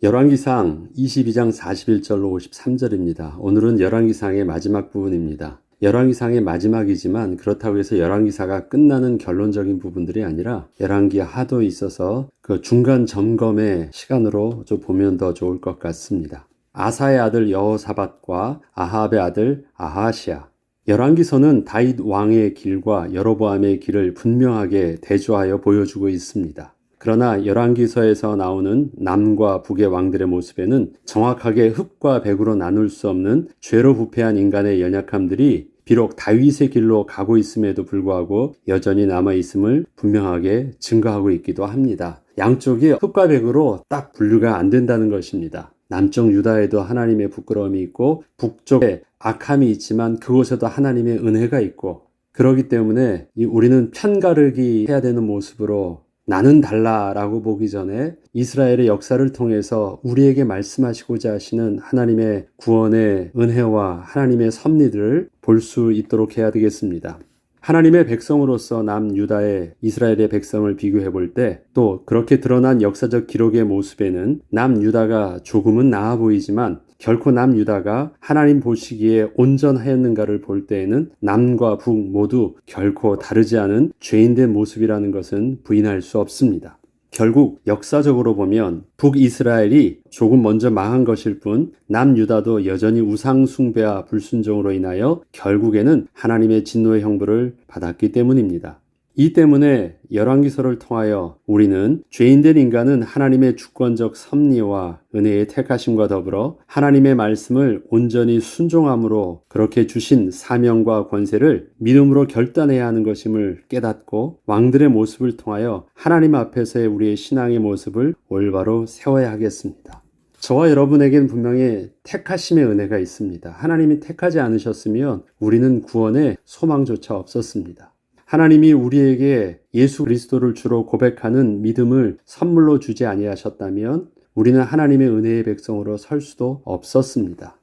열왕기상 22장 41절로 53절입니다. 오늘은 열왕기상의 마지막 부분입니다. 열왕기상의 마지막이지만 그렇다고 해서 열왕기사가 끝나는 결론적인 부분들이 아니라 열왕기에 하도 있어서 그 중간 점검의 시간으로 좀 보면 더 좋을 것 같습니다. 아사의 아들 여호사밧과 아합의 아들 아하시아. 열왕기서는 다윗 왕의 길과 여로보암의 길을 분명하게 대조하여 보여주고 있습니다. 그러나 열왕기서에서 나오는 남과 북의 왕들의 모습에는 정확하게 흙과 백으로 나눌 수 없는 죄로 부패한 인간의 연약함들이 비록 다윗의 길로 가고 있음에도 불구하고 여전히 남아있음을 분명하게 증거하고 있기도 합니다. 양쪽이 흙과 백으로 딱 분류가 안 된다는 것입니다. 남쪽 유다에도 하나님의 부끄러움이 있고 북쪽에 악함이 있지만 그곳에도 하나님의 은혜가 있고, 그렇기 때문에 우리는 편가르기 해야 되는 모습으로 나는 달라라고 보기 전에 이스라엘의 역사를 통해서 우리에게 말씀하시고자 하시는 하나님의 구원의 은혜와 하나님의 섭리들을 볼 수 있도록 해야 되겠습니다. 하나님의 백성으로서 남유다의 이스라엘의 백성을 비교해 볼 때 또 그렇게 드러난 역사적 기록의 모습에는 남유다가 조금은 나아 보이지만 결코 남유다가 하나님 보시기에 온전하였는가를 볼 때에는 남과 북 모두 결코 다르지 않은 죄인된 모습이라는 것은 부인할 수 없습니다. 결국 역사적으로 보면 북이스라엘이 조금 먼저 망한 것일 뿐 남유다도 여전히 우상 숭배와 불순종으로 인하여 결국에는 하나님의 진노의 형벌을 받았기 때문입니다. 이 때문에 열왕기서를 통하여 우리는 죄인된 인간은 하나님의 주권적 섭리와 은혜의 택하심과 더불어 하나님의 말씀을 온전히 순종함으로 그렇게 주신 사명과 권세를 믿음으로 결단해야 하는 것임을 깨닫고 왕들의 모습을 통하여 하나님 앞에서의 우리의 신앙의 모습을 올바로 세워야 하겠습니다. 저와 여러분에겐 분명히 택하심의 은혜가 있습니다. 하나님이 택하지 않으셨으면 우리는 구원의 소망조차 없었습니다. 하나님이 우리에게 예수 그리스도를 주로 고백하는 믿음을 선물로 주지 아니하셨다면 우리는 하나님의 은혜의 백성으로 설 수도 없었습니다.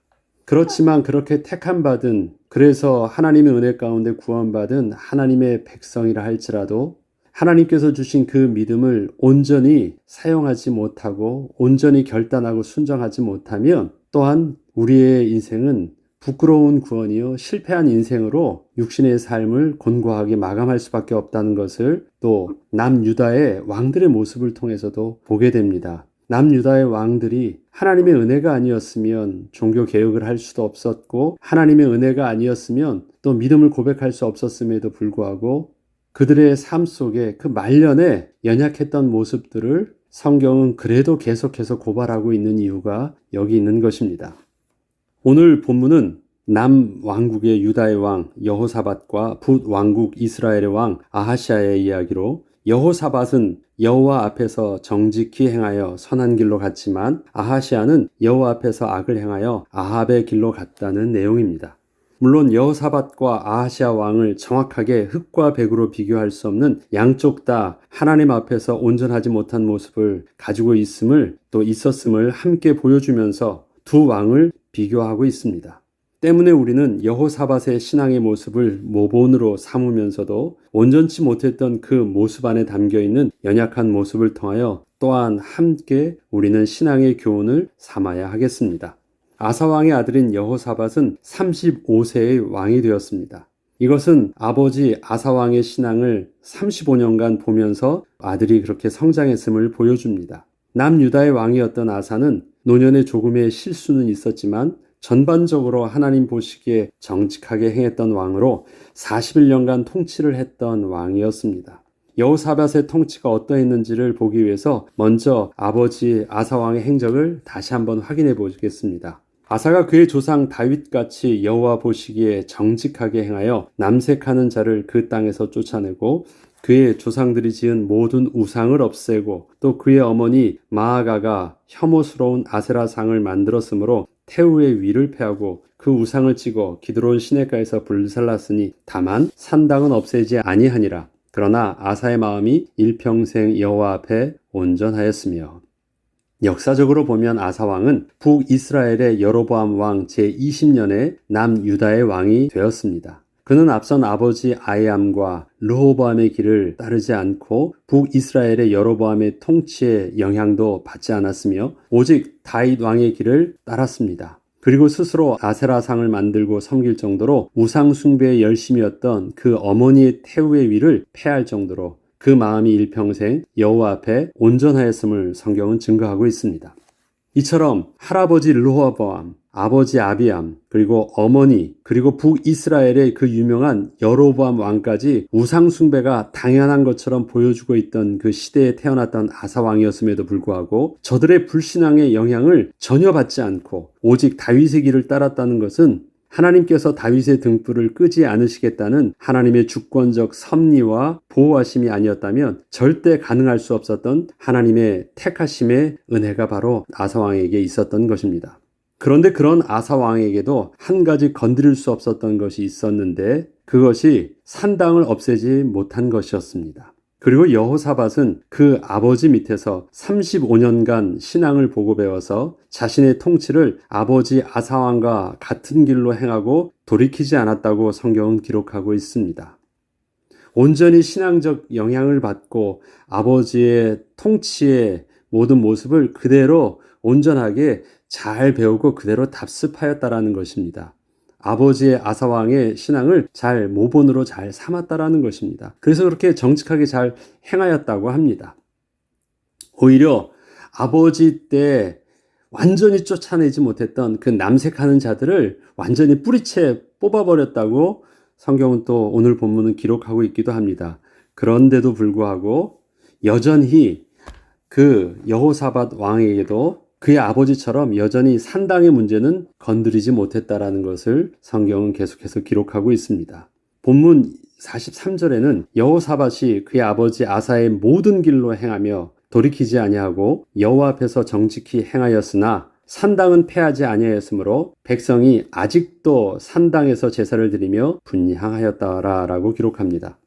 그렇지만 그렇게 택함받은, 그래서 하나님의 은혜 가운데 구원받은 하나님의 백성이라 할지라도 하나님께서 주신 그 믿음을 온전히 사용하지 못하고 온전히 결단하고 순종하지 못하면 또한 우리의 인생은 부끄러운 구원이요 실패한 인생으로 육신의 삶을 곤고하게 마감할 수밖에 없다는 것을 또 남유다의 왕들의 모습을 통해서도 보게 됩니다. 남유다의 왕들이 하나님의 은혜가 아니었으면 종교개혁을 할 수도 없었고 하나님의 은혜가 아니었으면 또 믿음을 고백할 수 없었음에도 불구하고 그들의 삶 속에 그 말년에 연약했던 모습들을 성경은 그래도 계속해서 고발하고 있는 이유가 여기 있는 것입니다. 오늘 본문은 남왕국의 유다의 왕 여호사밧과 북왕국 이스라엘의 왕 아하시아의 이야기로, 여호사밧은 여호와 앞에서 정직히 행하여 선한 길로 갔지만 아하시아는 여호와 앞에서 악을 행하여 아합의 길로 갔다는 내용입니다. 물론 여호사밧과 아하시아 왕을 정확하게 흙과 백으로 비교할 수 없는 양쪽 다 하나님 앞에서 온전하지 못한 모습을 가지고 있었음을 함께 보여주면서 두 왕을 비교하고 있습니다. 때문에 우리는 여호사밧의 신앙의 모습을 모본으로 삼으면서도 온전치 못했던 그 모습 안에 담겨있는 연약한 모습을 통하여 또한 함께 우리는 신앙의 교훈을 삼아야 하겠습니다. 아사왕의 아들인 여호사밧은 35세의 왕이 되었습니다. 이것은 아버지 아사왕의 신앙을 35년간 보면서 아들이 그렇게 성장했음을 보여줍니다. 남유다의 왕이었던 아사는 노년에 조금의 실수는 있었지만 전반적으로 하나님 보시기에 정직하게 행했던 왕으로 41년간 통치를 했던 왕이었습니다. 여호사밧의 통치가 어떠했는지를 보기 위해서 먼저 아버지 아사왕의 행적을 다시 한번 확인해 보겠습니다. 아사가 그의 조상 다윗같이 여호와 보시기에 정직하게 행하여 남색하는 자를 그 땅에서 쫓아내고 그의 조상들이 지은 모든 우상을 없애고 또 그의 어머니 마아가가 혐오스러운 아세라상을 만들었으므로 태우의 위를 패하고 그 우상을 찍어 기드론 시내가에서 불살랐으니 다만 산당은 없애지 아니하니라. 그러나 아사의 마음이 일평생 여호와 앞에 온전하였으며. 역사적으로 보면 아사왕은 북이스라엘의 여로보암 왕 제20년에 남유다의 왕이 되었습니다. 그는 앞선 아버지 아이암과 르호보암의 길을 따르지 않고 북이스라엘의 여로보암의 통치에 영향도 받지 않았으며 오직 다윗 왕의 길을 따랐습니다. 그리고 스스로 아세라상을 만들고 섬길 정도로 우상 숭배에 열심이었던 그 어머니의 태우의 위를 패할 정도로 그 마음이 일평생 여호와 앞에 온전하였음을 성경은 증거하고 있습니다. 이처럼 할아버지 르호보암, 아버지 아비암, 그리고 어머니, 그리고 북이스라엘의 그 유명한 여로보암 왕까지 우상 숭배가 당연한 것처럼 보여주고 있던 그 시대에 태어났던 아사 왕이었음에도 불구하고 저들의 불신앙의 영향을 전혀 받지 않고 오직 다윗의 길을 따랐다는 것은 하나님께서 다윗의 등불을 끄지 않으시겠다는 하나님의 주권적 섭리와 보호하심이 아니었다면 절대 가능할 수 없었던 하나님의 택하심의 은혜가 바로 아사왕에게 있었던 것입니다. 그런데 그런 아사왕에게도 한 가지 건드릴 수 없었던 것이 있었는데 그것이 산당을 없애지 못한 것이었습니다. 그리고 여호사밧은 그 아버지 밑에서 35년간 신앙을 보고 배워서 자신의 통치를 아버지 아사왕과 같은 길로 행하고 돌이키지 않았다고 성경은 기록하고 있습니다. 온전히 신앙적 영향을 받고 아버지의 통치의 모든 모습을 그대로 온전하게 잘 배우고 그대로 답습하였다라는 것입니다. 아버지의 아사왕의 신앙을 잘 모본으로 잘 삼았다라는 것입니다. 그래서 그렇게 정직하게 잘 행하였다고 합니다. 오히려 아버지 때 완전히 쫓아내지 못했던 그 남색하는 자들을 완전히 뿌리채 뽑아버렸다고 성경은 또 오늘 본문은 기록하고 있기도 합니다. 그런데도 불구하고 여전히 그 여호사밧 왕에게도 그의 아버지처럼 여전히 산당의 문제는 건드리지 못했다라는 것을 성경은 계속해서 기록하고 있습니다. 본문 43절에는 여호사밧이 그의 아버지 아사의 모든 길로 행하며 돌이키지 아니하고 여호와 앞에서 정직히 행하였으나 산당은 패하지 아니하였으므로 백성이 아직도 산당에서 제사를 드리며 분향하였다라고 기록합니다.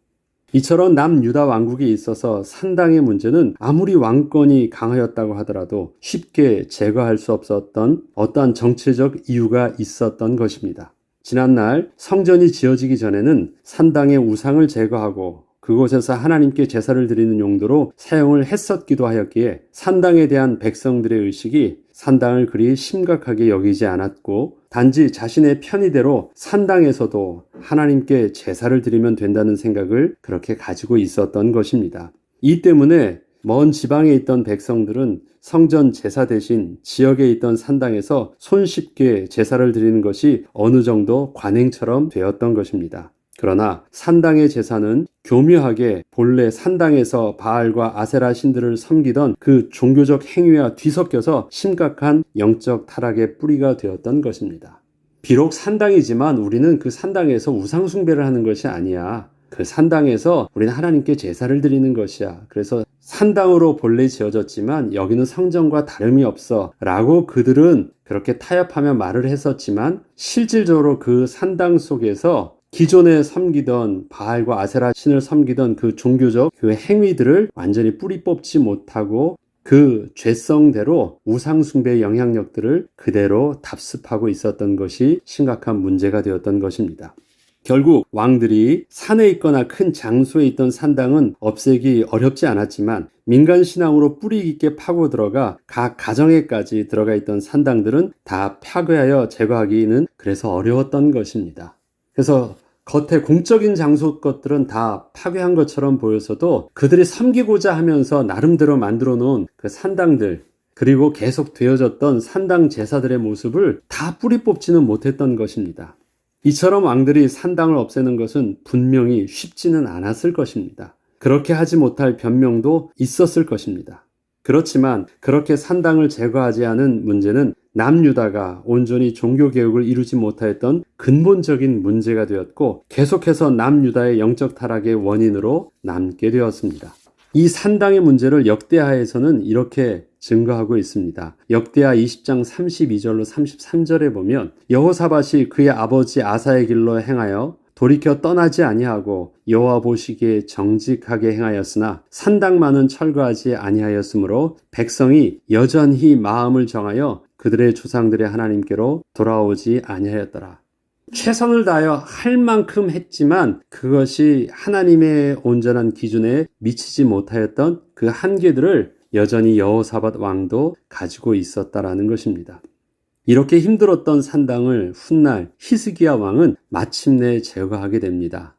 이처럼 남유다 왕국에 있어서 산당의 문제는 아무리 왕권이 강하였다고 하더라도 쉽게 제거할 수 없었던 어떠한 정치적 이유가 있었던 것입니다. 지난날 성전이 지어지기 전에는 산당의 우상을 제거하고 그곳에서 하나님께 제사를 드리는 용도로 사용을 했었기도 하였기에 산당에 대한 백성들의 의식이 산당을 그리 심각하게 여기지 않았고 단지 자신의 편의대로 산당에서도 하나님께 제사를 드리면 된다는 생각을 그렇게 가지고 있었던 것입니다. 이 때문에 먼 지방에 있던 백성들은 성전 제사 대신 지역에 있던 산당에서 손쉽게 제사를 드리는 것이 어느 정도 관행처럼 되었던 것입니다. 그러나 산당의 제사는 교묘하게 본래 산당에서 바알과 아세라 신들을 섬기던 그 종교적 행위와 뒤섞여서 심각한 영적 타락의 뿌리가 되었던 것입니다. 비록 산당이지만 우리는 그 산당에서 우상 숭배를 하는 것이 아니야. 그 산당에서 우리는 하나님께 제사를 드리는 것이야. 그래서 산당으로 본래 지어졌지만 여기는 성전과 다름이 없어 라고 그들은 그렇게 타협하며 말을 했었지만 실질적으로 그 산당 속에서 기존에 섬기던 바알과 아세라 신을 섬기던 그 종교적 그 행위들을 완전히 뿌리 뽑지 못하고 그 죄성대로 우상숭배의 영향력들을 그대로 답습하고 있었던 것이 심각한 문제가 되었던 것입니다. 결국 왕들이 산에 있거나 큰 장소에 있던 산당은 없애기 어렵지 않았지만 민간 신앙으로 뿌리 깊게 파고 들어가 각 가정에까지 들어가 있던 산당들은 다 파괴하여 제거하기는 그래서 어려웠던 것입니다. 그래서 겉에 공적인 장소 것들은 다 파괴한 것처럼 보여서도 그들이 섬기고자 하면서 나름대로 만들어 놓은 그 산당들 그리고 계속 되어졌던 산당 제사들의 모습을 다 뿌리 뽑지는 못했던 것입니다. 이처럼 왕들이 산당을 없애는 것은 분명히 쉽지는 않았을 것입니다. 그렇게 하지 못할 변명도 있었을 것입니다. 그렇지만 그렇게 산당을 제거하지 않은 문제는 남유다가 온전히 종교개혁을 이루지 못하였던 근본적인 문제가 되었고 계속해서 남유다의 영적 타락의 원인으로 남게 되었습니다. 이 산당의 문제를 역대하에서는 이렇게 증거하고 있습니다. 역대하 20장 32절로 33절에 보면 여호사밧이 그의 아버지 아사의 길로 행하여 돌이켜 떠나지 아니하고 여호와 보시기에 정직하게 행하였으나 산당만은 철거하지 아니하였으므로 백성이 여전히 마음을 정하여 그들의 조상들의 하나님께로 돌아오지 아니하였더라. 최선을 다하여 할 만큼 했지만 그것이 하나님의 온전한 기준에 미치지 못하였던 그 한계들을 여전히 여호사밧 왕도 가지고 있었다라는 것입니다. 이렇게 힘들었던 산당을 훗날 히스기야 왕은 마침내 제거하게 됩니다.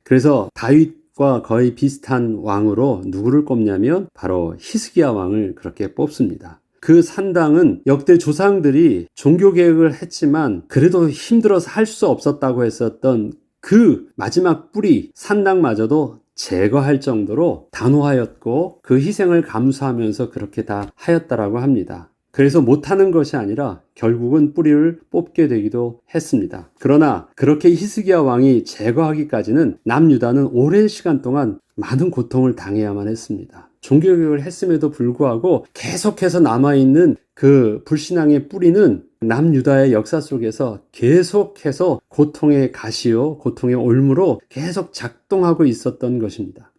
그래서 다윗과 거의 비슷한 왕으로 누구를 꼽냐면 바로 히스기야 왕을 그렇게 뽑습니다. 그 산당은 역대 조상들이 종교개혁을 했지만 그래도 힘들어서 할 수 없었다고 했었던 그 마지막 뿌리 산당마저도 제거할 정도로 단호하였고 그 희생을 감수하면서 그렇게 다 하였다라고 합니다. 그래서 못하는 것이 아니라 결국은 뿌리를 뽑게 되기도 했습니다. 그러나 그렇게 히스기야 왕이 제거하기까지는 남유다는 오랜 시간 동안 많은 고통을 당해야만 했습니다. 종교개혁을 했음에도 불구하고 계속해서 남아있는 그 불신앙의 뿌리는 남유다의 역사 속에서 계속해서 고통의 가시요, 고통의 올무로 계속 작동하고 있었던 것입니다.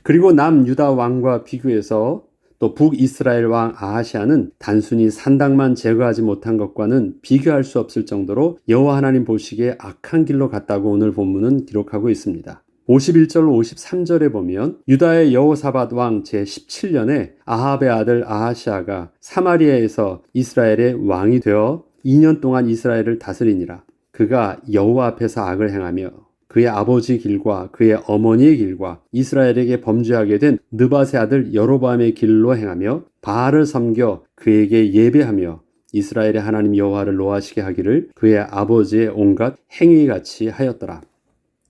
그리고 남유다 왕과 비교해서 또 북이스라엘 왕 아하시아는 단순히 산당만 제거하지 못한 것과는 비교할 수 없을 정도로 여호와 하나님 보시기에 악한 길로 갔다고 오늘 본문은 기록하고 있습니다. 51절로 53절에 보면 유다의 여호사밧 왕 제17년에 아합의 아들 아하시아가 사마리아에서 이스라엘의 왕이 되어 2년 동안 이스라엘을 다스리니라. 그가 여호와 앞에서 악을 행하며 그의 아버지 길과 그의 어머니의 길과 이스라엘에게 범죄하게 된 느밧의 아들 여로보암의 길로 행하며 바알을 섬겨 그에게 예배하며 이스라엘의 하나님 여호와를 노하시게 하기를 그의 아버지의 온갖 행위같이 하였더라.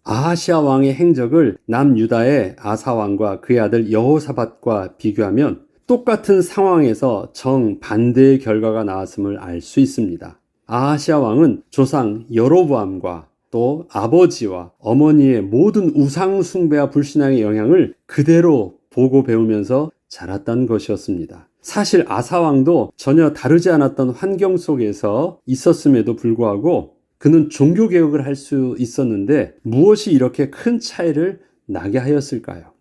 아하시아 왕의 행적을 남유다의 아사 왕과 그의 아들 여호사밧과 비교하면 똑같은 상황에서 정반대의 결과가 나왔음을 알 수 있습니다. 아하시아 왕은 조상 여로보암과 또 아버지와 어머니의 모든 우상 숭배와 불신앙의 영향을 그대로 보고 배우면서 자랐던 것이었습니다. 사실 아사 왕도 전혀 다르지 않았던 환경 속에서 있었음에도 불구하고 그는 종교개혁을 할 수 있었는데 무엇이 이렇게 큰 차이를 나게 하였을까요?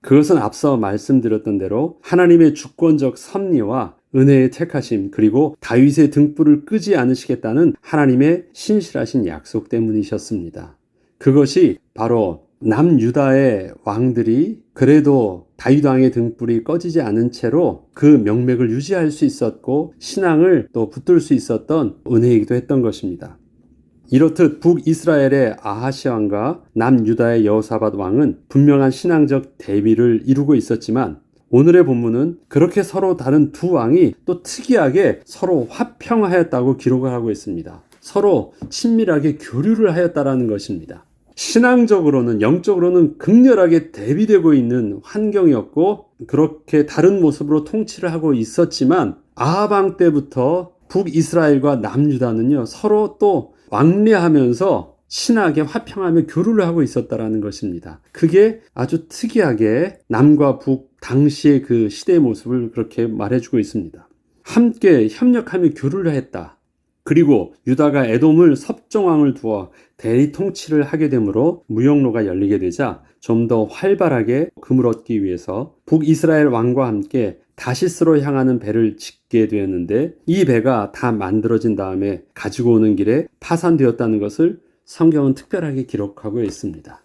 그것은 앞서 말씀드렸던 대로 하나님의 주권적 섭리와 은혜의 택하심 그리고 다윗의 등불을 끄지 않으시겠다는 하나님의 신실하신 약속 때문이셨습니다. 그것이 바로 남유다의 왕들이 그래도 다윗 왕의 등불이 꺼지지 않은 채로 그 명맥을 유지할 수 있었고 신앙을 또 붙들 수 있었던 은혜이기도 했던 것입니다. 이렇듯 북이스라엘의 아하시아 왕과 남유다의 여호사밧 왕은 분명한 신앙적 대비를 이루고 있었지만 오늘의 본문은 그렇게 서로 다른 두 왕이 또 특이하게 서로 화평하였다고 기록을 하고 있습니다. 서로 친밀하게 교류를 하였다라는 것입니다. 신앙적으로는 영적으로는 극렬하게 대비되고 있는 환경이었고 그렇게 다른 모습으로 통치를 하고 있었지만 아합 왕 때부터 북이스라엘과 남유다는요 서로 또 왕래하면서 친하게 화평하며 교류를 하고 있었다라는 것입니다. 그게 아주 특이하게 남과 북 당시의 그 시대의 모습을 그렇게 말해주고 있습니다. 함께 협력하며 교류를 했다. 그리고 유다가 에돔을 섭정왕을 두어 대리 통치를 하게 되므로 무역로가 열리게 되자 좀 더 활발하게 금을 얻기 위해서 북이스라엘 왕과 함께 다시스로 향하는 배를 짓게 되었는데 이 배가 다 만들어진 다음에 가지고 오는 길에 파산되었다는 것을 성경은 특별하게 기록하고 있습니다.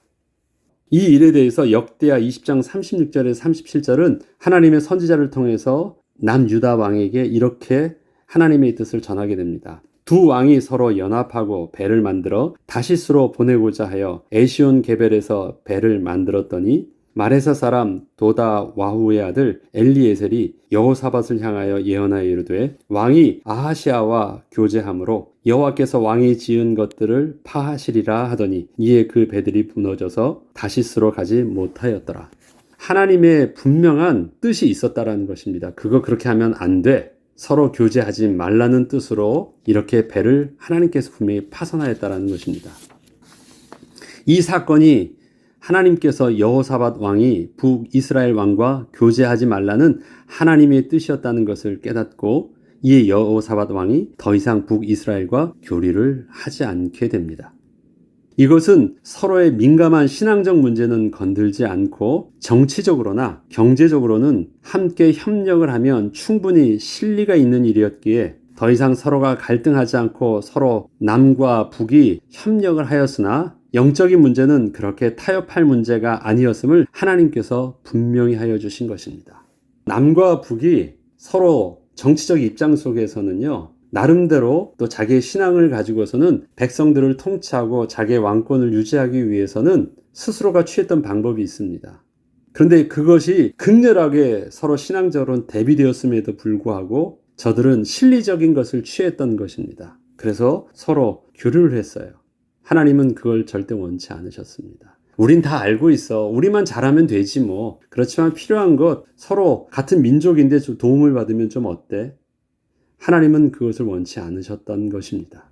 이 일에 대해서 역대하 20장 36절에서 37절은 하나님의 선지자를 통해서 남유다 왕에게 이렇게 하나님의 뜻을 전하게 됩니다. 두 왕이 서로 연합하고 배를 만들어 다시스로 보내고자 하여 에시온 게벨에서 배를 만들었더니 마레사 사람 도다 와후의 아들 엘리에셀이 여호사밧을 향하여 예언하여 이르되 왕이 아하시아와 교제함으로 여호와께서 왕이 지은 것들을 파하시리라 하더니 이에 그 배들이 무너져서 다시스로 가지 못하였더라. 하나님의 분명한 뜻이 있었다라는 것입니다. 그거 그렇게 하면 안 돼. 서로 교제하지 말라는 뜻으로 이렇게 배를 하나님께서 분명히 파손하였다라는 것입니다. 이 사건이 하나님께서 여호사밧 왕이 북이스라엘 왕과 교제하지 말라는 하나님의 뜻이었다는 것을 깨닫고 이에 여호사밧 왕이 더 이상 북이스라엘과 교류를 하지 않게 됩니다. 이것은 서로의 민감한 신앙적 문제는 건들지 않고 정치적으로나 경제적으로는 함께 협력을 하면 충분히 실리가 있는 일이었기에 더 이상 서로가 갈등하지 않고 서로 남과 북이 협력을 하였으나 영적인 문제는 그렇게 타협할 문제가 아니었음을 하나님께서 분명히 하여 주신 것입니다. 남과 북이 서로 정치적 입장 속에서는요, 나름대로 또 자기의 신앙을 가지고서는 백성들을 통치하고 자기의 왕권을 유지하기 위해서는 스스로가 취했던 방법이 있습니다. 그런데 그것이 극렬하게 서로 신앙적으로는 대비되었음에도 불구하고 저들은 실리적인 것을 취했던 것입니다. 그래서 서로 교류를 했어요. 하나님은 그걸 절대 원치 않으셨습니다. 우린 다 알고 있어. 우리만 잘하면 되지 뭐. 그렇지만 필요한 것, 서로 같은 민족인데 좀 도움을 받으면 좀 어때? 하나님은 그것을 원치 않으셨던 것입니다.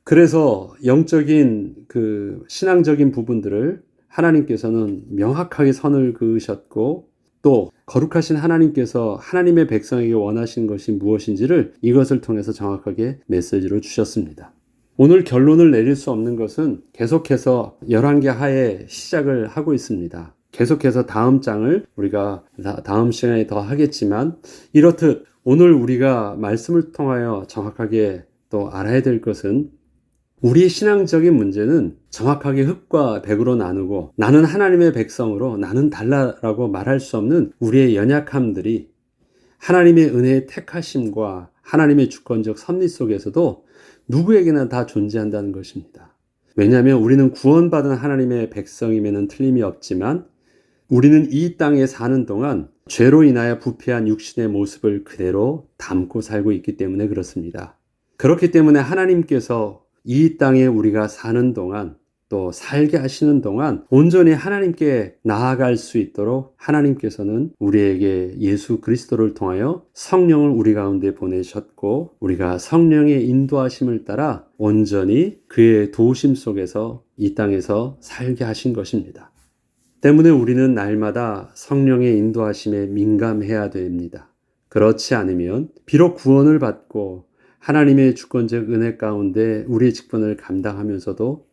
그래서 영적인 신앙적인 부분들을 하나님께서는 명확하게 선을 그으셨고, 또 거룩하신 하나님께서 하나님의 백성에게 원하시는 것이 무엇인지를 이것을 통해서 정확하게 메시지로 주셨습니다. 오늘 결론을 내릴 수 없는 것은 계속해서 열왕기 하에 시작을 하고 있습니다. 계속해서 다음 장을 우리가 다음 시간에 더 하겠지만, 이렇듯 오늘 우리가 말씀을 통하여 정확하게 또 알아야 될 것은, 우리의 신앙적인 문제는 정확하게 흙과 백으로 나누고 나는 하나님의 백성으로 나는 달라라고 말할 수 없는 우리의 연약함들이 하나님의 은혜의 택하심과 하나님의 주권적 섭리 속에서도 누구에게나 다 존재한다는 것입니다. 왜냐하면 우리는 구원받은 하나님의 백성임에는 틀림이 없지만 우리는 이 땅에 사는 동안 죄로 인하여 부패한 육신의 모습을 그대로 담고 살고 있기 때문에 그렇습니다. 그렇기 때문에 하나님께서 이 땅에 우리가 사는 동안 또 살게 하시는 동안 온전히 하나님께 나아갈 수 있도록 하나님께서는 우리에게 예수 그리스도를 통하여 성령을 우리 가운데 보내셨고, 우리가 성령의 인도하심을 따라 온전히 그의 도우심 속에서 이 땅에서 살게 하신 것입니다. 때문에 우리는 날마다 성령의 인도하심에 민감해야 됩니다. 그렇지 않으면 비록 구원을 받고 하나님의 주권적 은혜 가운데 우리의 직분을 감당하면서도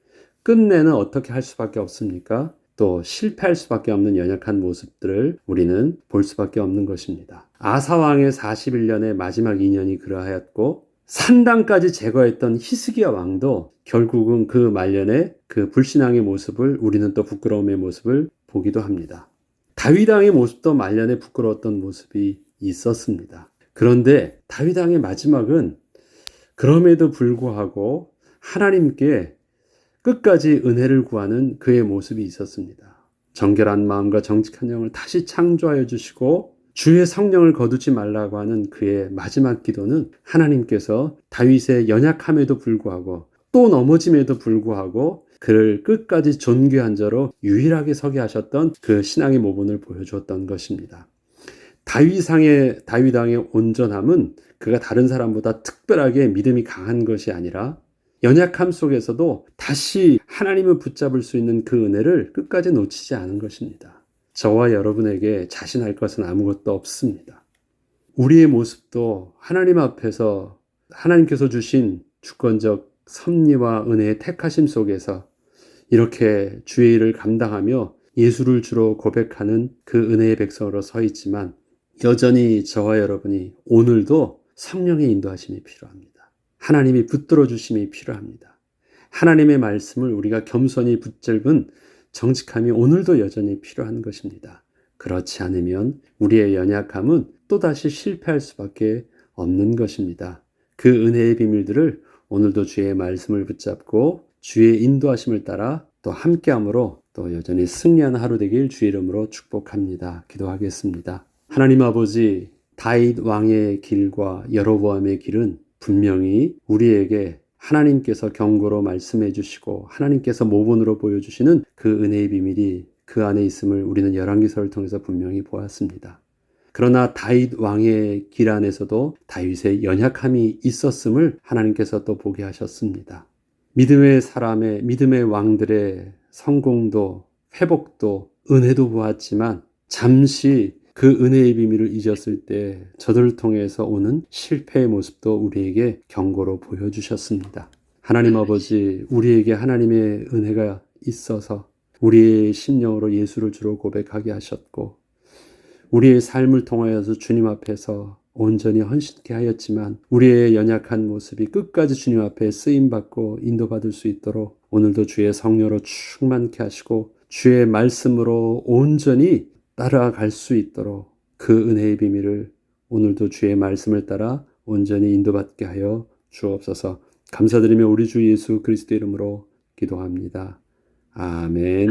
끝내는 어떻게 할 수밖에 없습니까? 또 실패할 수밖에 없는 연약한 모습들을 우리는 볼 수밖에 없는 것입니다. 아사 왕의 41년의 마지막 2년이 그러하였고, 산당까지 제거했던 히스기야 왕도 결국은 그 말년에 그 불신앙의 모습을, 우리는 또 부끄러움의 모습을 보기도 합니다. 다윗 왕의 모습도 말년에 부끄러웠던 모습이 있었습니다. 그런데 다윗 왕의 마지막은 그럼에도 불구하고 하나님께 끝까지 은혜를 구하는 그의 모습이 있었습니다. 정결한 마음과 정직한 영을 다시 창조하여 주시고 주의 성령을 거두지 말라고 하는 그의 마지막 기도는 하나님께서 다윗의 연약함에도 불구하고 또 넘어짐에도 불구하고 그를 끝까지 존귀한 자로 유일하게 서게 하셨던 그 신앙의 모본을 보여주었던 것입니다. 다윗 왕의 온전함은 그가 다른 사람보다 특별하게 믿음이 강한 것이 아니라 연약함 속에서도 다시 하나님을 붙잡을 수 있는 그 은혜를 끝까지 놓치지 않은 것입니다. 저와 여러분에게 자신할 것은 아무것도 없습니다. 우리의 모습도 하나님 앞에서 하나님께서 주신 주권적 섭리와 은혜의 택하심 속에서 이렇게 주의 일을 감당하며 예수를 주로 고백하는 그 은혜의 백성으로 서 있지만, 여전히 저와 여러분이 오늘도 성령의 인도하심이 필요합니다. 하나님이 붙들어 주심이 필요합니다. 하나님의 말씀을 우리가 겸손히 붙잡은 정직함이 오늘도 여전히 필요한 것입니다. 그렇지 않으면 우리의 연약함은 또다시 실패할 수밖에 없는 것입니다. 그 은혜의 비밀들을 오늘도 주의 말씀을 붙잡고 주의 인도하심을 따라 또 함께함으로 또 여전히 승리하는 하루 되길 주의 이름으로 축복합니다. 기도하겠습니다. 하나님 아버지, 다윗 왕의 길과 여로보암의 길은 분명히 우리에게 하나님께서 경고로 말씀해 주시고 하나님께서 모본으로 보여주시는 그 은혜의 비밀이 그 안에 있음을 우리는 열왕기서를 통해서 분명히 보았습니다. 그러나 다윗 왕의 길 안에서도 다윗의 연약함이 있었음을 하나님께서 또 보게 하셨습니다. 믿음의 사람의, 믿음의 왕들의 성공도 회복도 은혜도 보았지만 잠시 그 은혜의 비밀을 잊었을 때 저들을 통해서 오는 실패의 모습도 우리에게 경고로 보여주셨습니다. 하나님 아버지, 우리에게 하나님의 은혜가 있어서 우리의 심령으로 예수를 주로 고백하게 하셨고, 우리의 삶을 통하여서 주님 앞에서 온전히 헌신케 하였지만 우리의 연약한 모습이 끝까지 주님 앞에 쓰임받고 인도받을 수 있도록 오늘도 주의 성령으로 충만케 하시고 주의 말씀으로 온전히 따라갈 수 있도록 그 은혜의 비밀을 오늘도 주의 말씀을 따라 온전히 인도받게 하여 주옵소서. 감사드리며 우리 주 예수 그리스도 이름으로 기도합니다. 아멘.